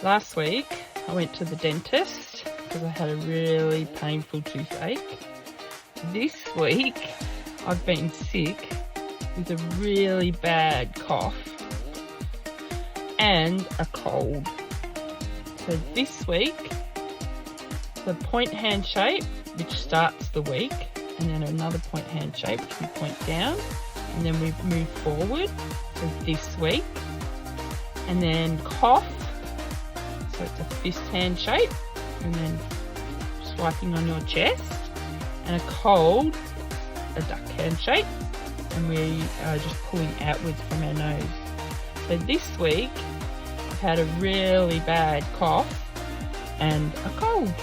Last week I went to the dentist because I had a really painful toothache. This week I've been sick with a really bad cough and a cold. So this week, the point hand shape, which starts the week, and then another point hand shape, which we point down, and then we move forward for this week. And then cough, so it's a fist hand shape, and then swiping on your chest. And a cold, a duck hand shape, and we are just pulling outwards from our nose. So this week, I've had a really bad cough and a cold.